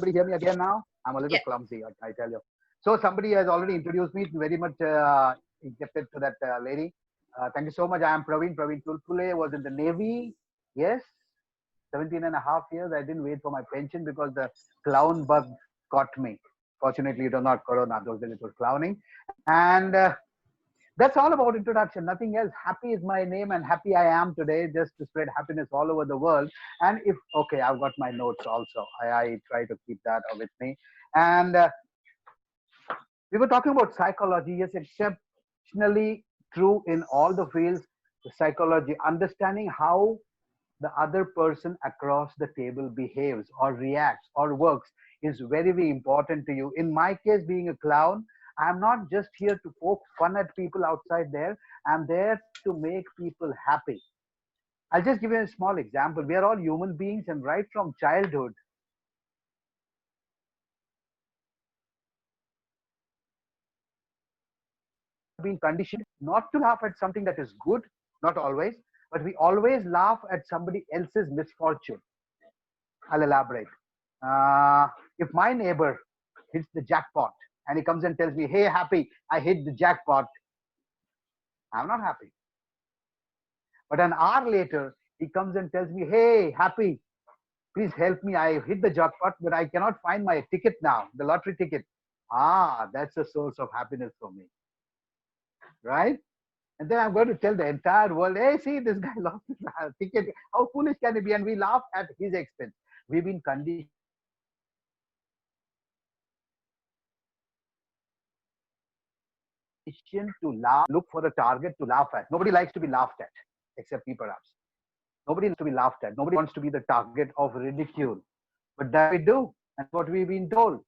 Everybody hear me again now? I'm a little Yeah. clumsy, I tell you. So somebody has already introduced me, very much indebted to that lady. Thank you so much. I am Pravin. Pravin Tulpule was in the Navy. Yes, 17 and a half years. I didn't wait for my pension because the clown bug caught me. Fortunately, it was not corona. Those days it was clowning. And that's all about introduction. Nothing else. Happy is my name, and happy I am today, just to spread happiness all over the world. And if okay, I've got my notes also. I try to keep that with me. And we were talking about psychology. Yes, exceptionally true in all the fields. The psychology, understanding how the other person across the table behaves or reacts or works is very, very important to you. In my case, being a clown, I'm not just here to poke fun at people outside there. I'm there to make people happy. I'll just give you a small example. We are all human beings, and right from childhood, been conditioned not to laugh at something that is good, not always, but we always laugh at somebody else's misfortune. I'll elaborate. Uh, if my neighbor hits the jackpot and he comes and tells me, "Hey, happy, I hit the jackpot," I'm not happy. But an hour later, he comes and tells me, "Hey, happy, please help me. I hit the jackpot, but I cannot find my ticket now, the lottery ticket." Ah, that's a source of happiness for me, right? And then I'm going to tell the entire world, "Hey, see, this guy lost his ticket. How foolish can he be?" And we laugh at his expense. We've been conditioned to laugh, look for a target to laugh at. Nobody likes to be laughed at, except me perhaps. Nobody likes to be laughed at. Nobody wants to be the target of ridicule. But that we do. That's what we've been told.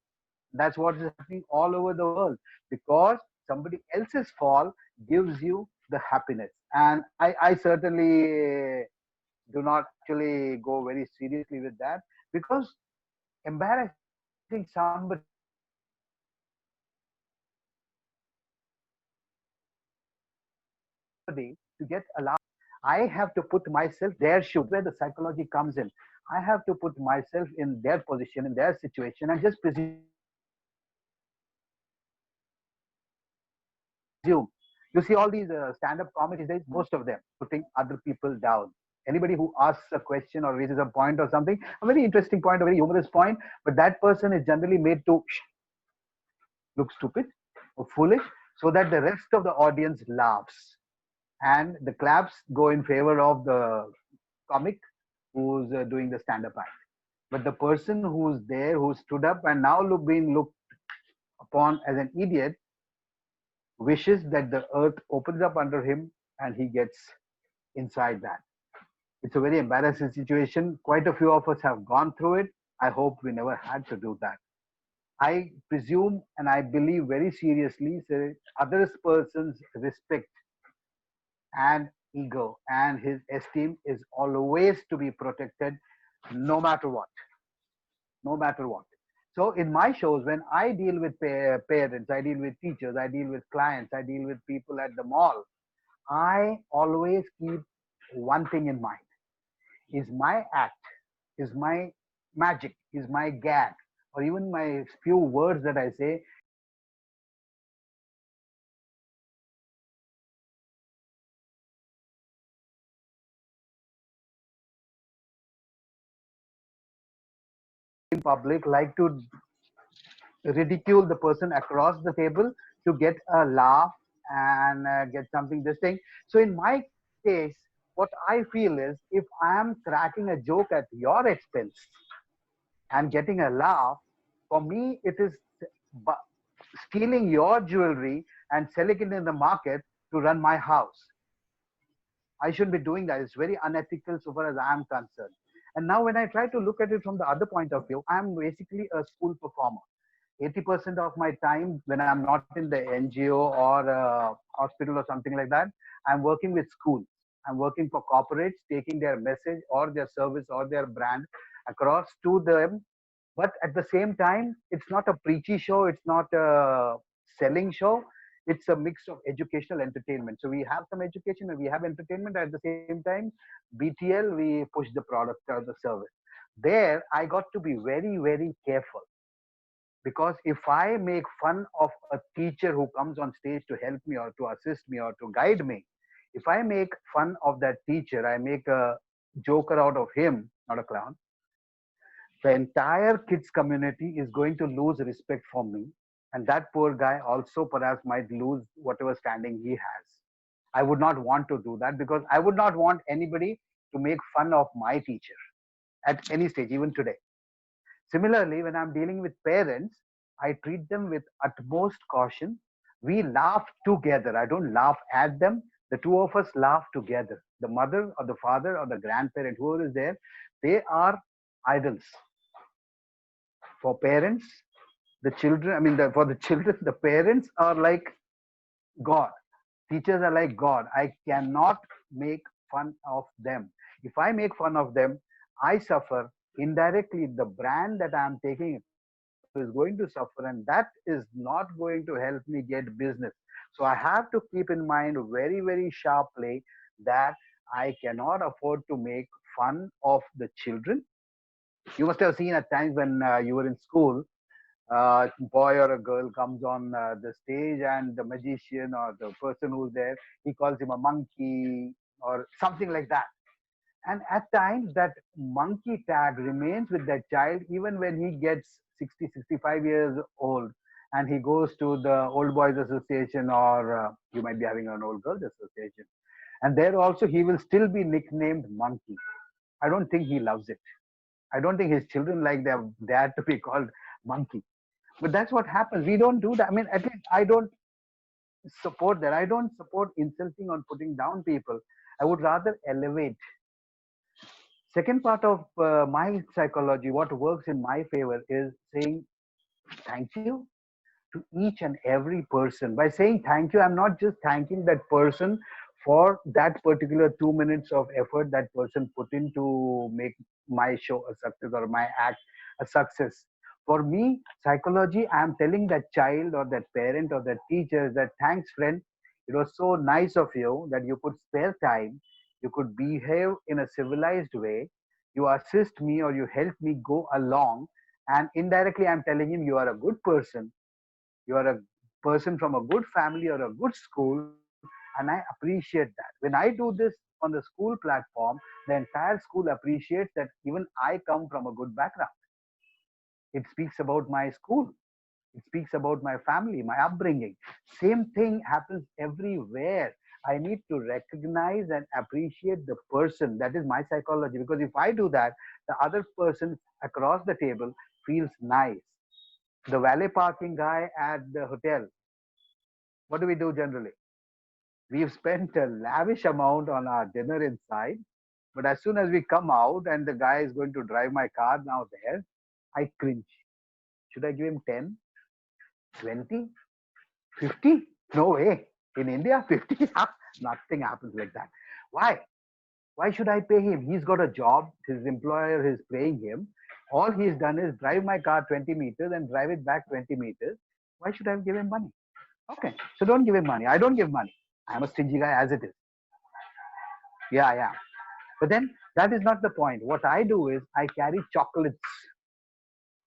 That's what is happening all over the world because somebody else's fall gives you the happiness. And I certainly do not actually go very seriously with that because embarrassing somebody to get a laugh. I have to put myself their shoe. Where the psychology comes in. I have to put myself in their position, in their situation, and just presume. You see all these stand-up comedies these days, most of them putting other people down. Anybody who asks a question or raises a point or something, a very interesting point, a very humorous point, but that person is generally made to look stupid or foolish so that the rest of the audience laughs. And the claps go in favor of the comic who's doing the stand-up act. But the person who's there, who stood up and now being looked upon as an idiot, wishes that the earth opens up under him and he gets inside that. It's a very embarrassing situation. Quite a few of us have gone through it. I hope we never had to do that. I presume and I believe very seriously that other person's respect and ego and his esteem is always to be protected no matter what. No matter what. So in my shows, when I deal with parents, I deal with teachers, I deal with clients, I deal with people at the mall, I always keep one thing in mind. Is my act, is my magic, is my gag, or even my few words that I say in public like to ridicule the person across the table to get a laugh and get something this thing. So in my case, what I feel is if I am cracking a joke at your expense and getting a laugh, for me it is stealing your jewelry and selling it in the market to run my house. I shouldn't be doing that. It's very unethical so far as I am concerned. And now, when I try to look at it from the other point of view, I'm basically a school performer. 80% of my time when I'm not in the NGO or hospital or something like that, I'm working with schools. I'm working for corporates, taking their message or their service or their brand across to them. But at the same time, it's not a preachy show, it's not a selling show. It's a mix of educational entertainment. So we have some education and we have entertainment. At the same time, BTL, we push the product or the service. There, I got to be very, very careful because if I make fun of a teacher who comes on stage to help me or to assist me or to guide me, if I make fun of that teacher, I make a joker out of him, not a clown, the entire kids community is going to lose respect for me. And that poor guy also perhaps might lose whatever standing he has. I would not want to do that because I would not want anybody to make fun of my teacher at any stage, even today. Similarly, when I'm dealing with parents, I treat them with utmost caution. We laugh together. I don't laugh at them. The two of us laugh together. The mother or the father or the grandparent, whoever is there, they are idols for parents. The children, I mean, for the children, the parents are like God. Teachers are like God. I cannot make fun of them. If I make fun of them, I suffer. Indirectly, the brand that I'm taking across the table is going to suffer, and that is not going to help me get business. So I have to keep in mind very, very sharply that I cannot afford to make fun of the children. You must have seen at times when you were in school, boy or a girl comes on the stage and the magician or the person who's there, he calls him a monkey or something like that. And at times that monkey tag remains with that child even when he gets 60, 65 years old and he goes to the old boys association or you might be having an old girls association. And there also he will still be nicknamed monkey. I don't think he loves it. I don't think his children like their dad to be called monkey. But that's what happens. We don't do that. I mean, at least I don't support that. I don't support insulting or putting down people. I would rather elevate. Second part of my psychology, what works in my favor is saying thank you to each and every person. By saying thank you, I'm not just thanking that person for that particular 2 minutes of effort that person put in to make my show a success or my act a success. For me, psychology, I'm telling that child or that parent or that teacher that thanks, friend. It was so nice of you that you could spare time. You could behave in a civilized way. You assist me or you help me go along. And indirectly, I'm telling him you are a good person, you are a person from a good family or a good school, and I appreciate that. When I do this on the school platform, the entire school appreciates that even I come from a good background. It speaks about my school, it speaks about my family, my upbringing. Same thing happens everywhere. I need to recognize and appreciate the person. That is my psychology, because if I do that, the other person across the table feels nice. The valet parking guy at the hotel, what do we do generally? We've spent a lavish amount on our dinner inside, but as soon as we come out and the guy is going to drive my car now there, I cringe. Should I give him 10, 20, 50? No way. In India, 50? Nothing happens like that. Why? Why should I pay him? He's got a job. His employer is paying him. All he's done is drive my car 20 meters and drive it back 20 meters. Why should I give him money? Okay, so don't give him money. I don't give money. I'm a stingy guy as it is. Yeah, yeah. But then that is not the point. What I do is I carry chocolates,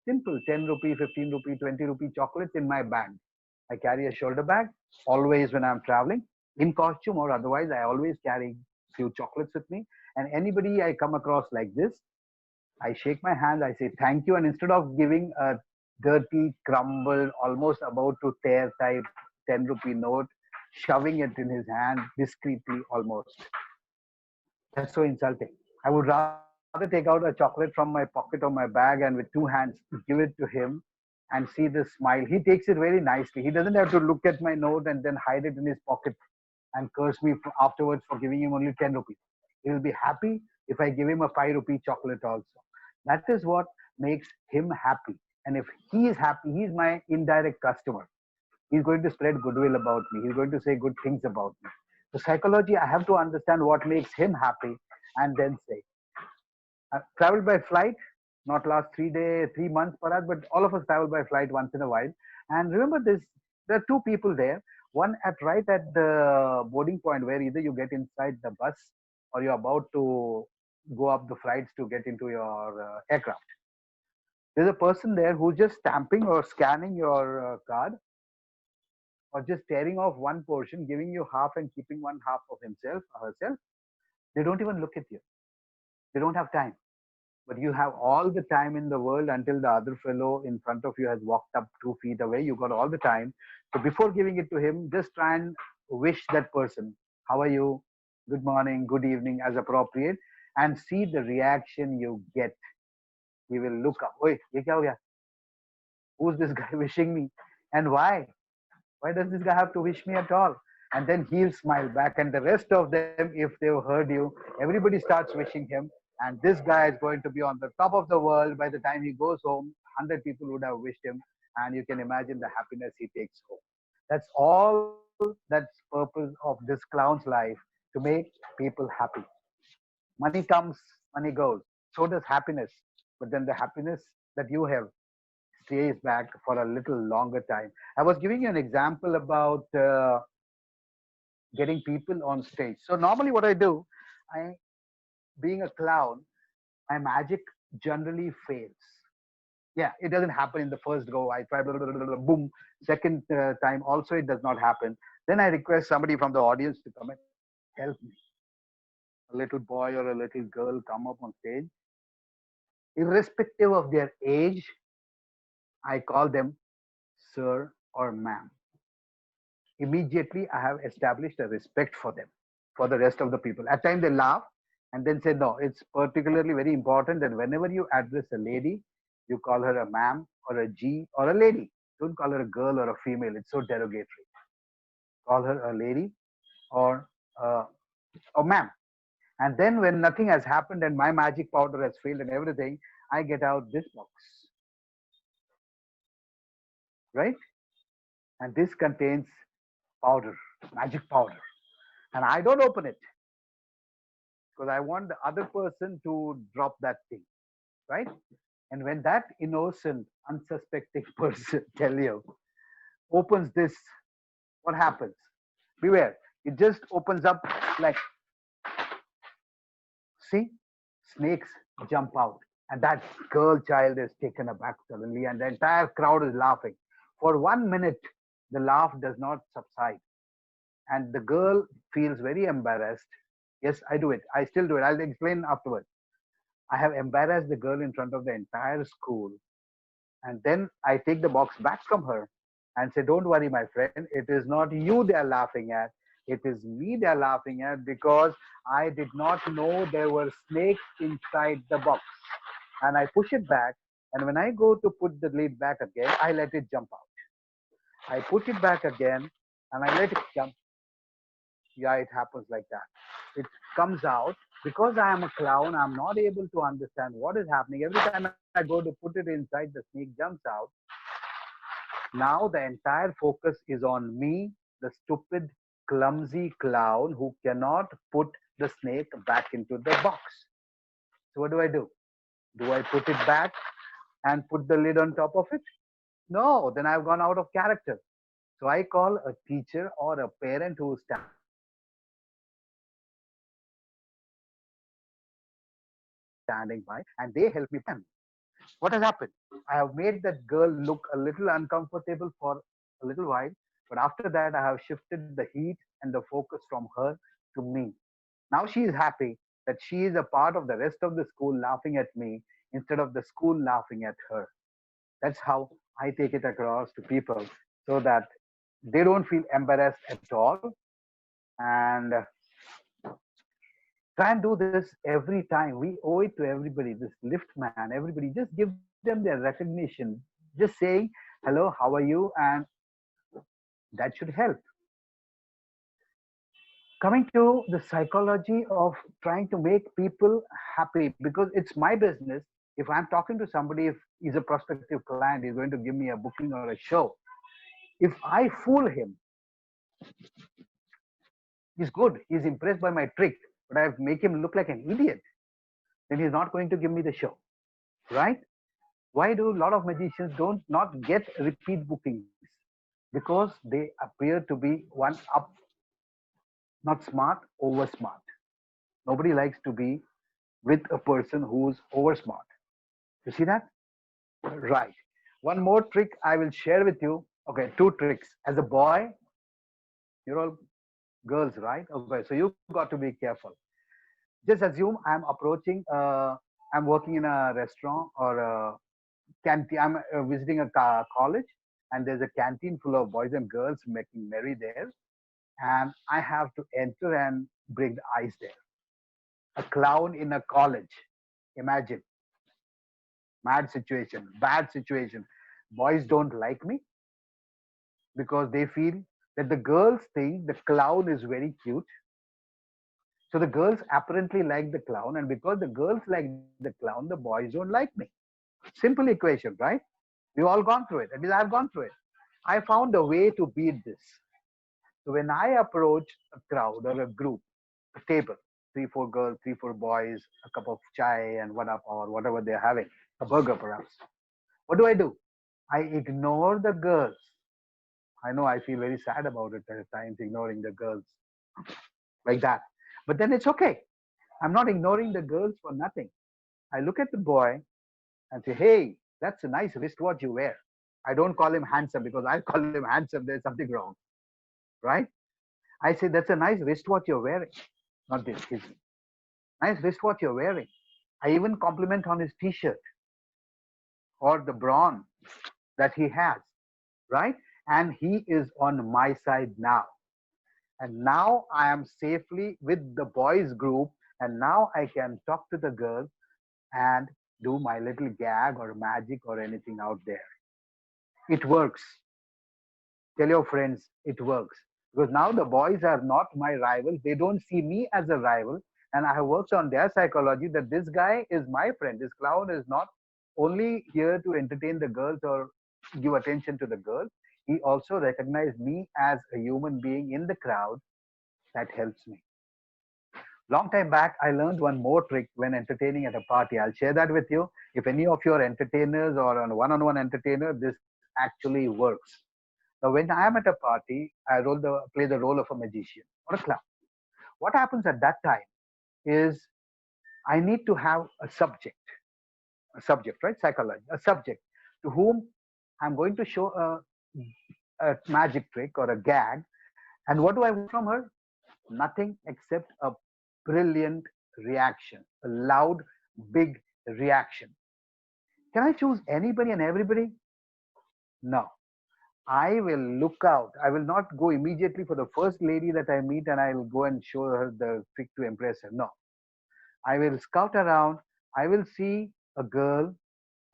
simple 10 rupee, 15 rupee, 20 rupee chocolates in my bag. I carry a shoulder bag always when I'm traveling in costume or otherwise. I always carry few chocolates with me. And anybody I come across like this, I shake my hand, I say thank you. And instead of giving a dirty, crumbled, almost about to tear type 10 rupee note, shoving it in his hand discreetly almost. That's so insulting. I would rather take out a chocolate from my pocket or my bag and with two hands give it to him and see this smile. He takes it very nicely. He doesn't have to look at my note and then hide it in his pocket and curse me afterwards for giving him only 10 rupees. He will be happy if I give him a 5 rupee chocolate also. That is what makes him happy. And if he is happy, he is my indirect customer. He's going to spread goodwill about me. He's going to say good things about me. So psychology, I have to understand what makes him happy and then say. Traveled by flight, not last 3 days, 3 months perhaps, but all of us travel by flight once in a while. And remember this, there are two people there. One at right at the boarding point where either you get inside the bus or you're about to go up the flights to get into your aircraft. There's a person there who's just stamping or scanning your card, or just tearing off one portion, giving you half and keeping one half of himself or herself. They don't even look at you. They don't have time. But you have all the time in the world until the other fellow in front of you has walked up 2 feet away. You got all the time. So before giving it to him, just try and wish that person, how are you? Good morning, good evening, as appropriate, and see the reaction you get. He will look up. Oi, ye kya ho gaya? Who's this guy wishing me? And why? Why does this guy have to wish me at all? And then he'll smile back. And the rest of them, if they've heard you, everybody starts wishing him. And this guy is going to be on the top of the world by the time he goes home. 100 people would have wished him. And you can imagine the happiness he takes home. That's all that's purpose of this clown's life, to make people happy. Money comes, money goes. So does happiness. But then the happiness that you have stays back for a little longer time. I was giving you an example about getting people on stage. So normally, what I do, I being a clown, my magic generally fails. Yeah, it doesn't happen in the first go. I try, blah, blah, blah, blah, boom. Second time, also it does not happen. Then I request somebody from the audience to come and help me. A little boy or a little girl come up on stage, irrespective of their age. I call them sir or ma'am. Immediately I have established a respect for them, for the rest of the people. At times they laugh and then say, no, it's particularly very important that whenever you address a lady, you call her a ma'am or a G or a lady. Don't call her a girl or a female. It's so derogatory. Call her a lady or uh, or ma'am. And then when nothing has happened and my magic powder has failed and everything, I get out this box, right? And this contains powder, magic powder. And I don't open it because I want the other person to drop that thing, right? And when that innocent, unsuspecting person, tell you, opens this, what happens? Beware. It just opens up like, see, snakes jump out. And that girl child is taken aback suddenly, and the entire crowd is laughing. For 1 minute, the laugh does not subside. And the girl feels very embarrassed. Yes, I do it. I still do it. I'll explain afterwards. I have embarrassed the girl in front of the entire school. And then I take the box back from her and say, don't worry, my friend. It is not you they are laughing at. It is me they are laughing at because I did not know there were snakes inside the box. And I push it back. And when I go to put the lid back again, I let it jump out. I put it back again and I let it jump. Yeah, it happens like that. It comes out because I am a clown. I'm not able to understand what is happening. Every time I go to put it inside, the snake jumps out. Now the entire focus is on me, the stupid, clumsy clown who cannot put the snake back into the box. So what do I do? Do I put it back and put the lid on top of it? No, then I've gone out of character. So I call a teacher or a parent who is standing by and they help me put the lid back on. And they help me put it back. What has happened? I have made that girl look a little uncomfortable for a little while, but after that, I have shifted the heat and the focus from her to me. Now she is happy that she is a part of the rest of the school laughing at me instead of the school laughing at her. That's how I take it across to people so that they don't feel embarrassed at all. And try and do this every time. We owe it to everybody, this lift man, everybody. Just give them their recognition. Just saying, hello, how are you? And that should help. Coming to the psychology of trying to make people happy, because it's my business. If I'm talking to somebody, if he's a prospective client, he's going to give me a booking or a show. If I fool him, he's good. He's impressed by my trick, but I make him look like an idiot. Then he's not going to give me the show, right? Why do a lot of magicians don't not get repeat bookings? Because they appear to be one up, not smart, over smart. Nobody likes to be with a person who's over smart. You see that? Right. One more trick I will share with you. Okay, two tricks. As a boy, you're all girls, right? Okay, so you got to be careful. Just assume I'm approaching, I'm working in a restaurant or a canteen. I'm visiting a college, and there's a canteen full of boys and girls making merry there. And I have to enter and break the ice there. A clown in a college. Imagine, mad situation, bad situation. Boys don't like me because they feel that the girls think the clown is very cute. So the girls apparently like the clown, and because the girls like the clown, the boys don't like me. Simple equation, right? We've all gone through it. At least I've gone through it. I found a way to beat this. So when I approach a crowd or a group, a table, three, four girls, three, four boys, a cup of chai and what up or whatever they're having, a burger perhaps. What do? I ignore the girls. I know I feel very sad about it at times, ignoring the girls like that. But then it's okay. I'm not ignoring the girls for nothing. I look at the boy and say, hey, that's a nice wristwatch you wear. I don't call him handsome because I call him handsome, there's something wrong, right? I say, that's a nice wristwatch you're wearing. Not this, his nice wristwatch you're wearing. I even compliment on his t shirt or the brawn that he has, right? And he is on my side now. And now I am safely with the boys group. And now I can talk to the girl and do my little gag or magic or anything out there. It works. Tell your friends it works. Because now the boys are not my rivals. They don't see me as a rival. And I have worked on their psychology that this guy is my friend. This clown is not only here to entertain the girls or give attention to the girls. He also recognized me as a human being in the crowd. That helps me. Long time back, I learned one more trick when entertaining at a party. I'll share that with you. If any of your entertainers or on one-on-one entertainer, this actually works. Now, when I am at a party, play the role of a magician or a clown. What happens at that time is I need to have a subject, right? Psychology, a subject to whom I'm going to show a magic trick or a gag. And what do I want from her? Nothing except a brilliant reaction, a loud, big reaction. Can I choose anybody and everybody? No. I will look out. I will not go immediately for the first lady that I meet and I will go and show her the trick to impress her. No. I will scout around. I will see a girl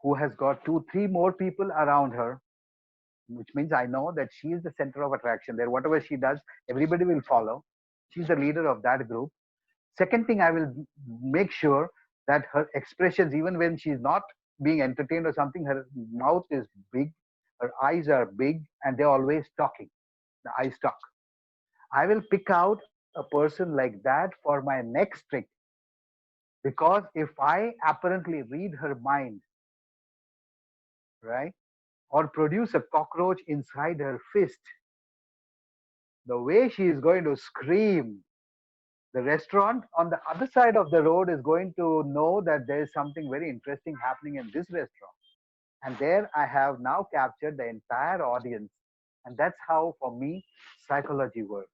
who has got two, three more people around her, which means I know that she is the center of attraction there. Whatever she does, everybody will follow. She's the leader of that group. Second thing, I will make sure that her expressions, even when she's not being entertained or something, her mouth is big, her eyes are big, and they're always talking. The eyes talk. I will pick out a person like that for my next trick because if I apparently read her mind, right, or produce a cockroach inside her fist, the way she is going to scream, the restaurant on the other side of the road is going to know that there is something very interesting happening in this restaurant. And there I have now captured the entire audience. And that's how, for me, psychology works.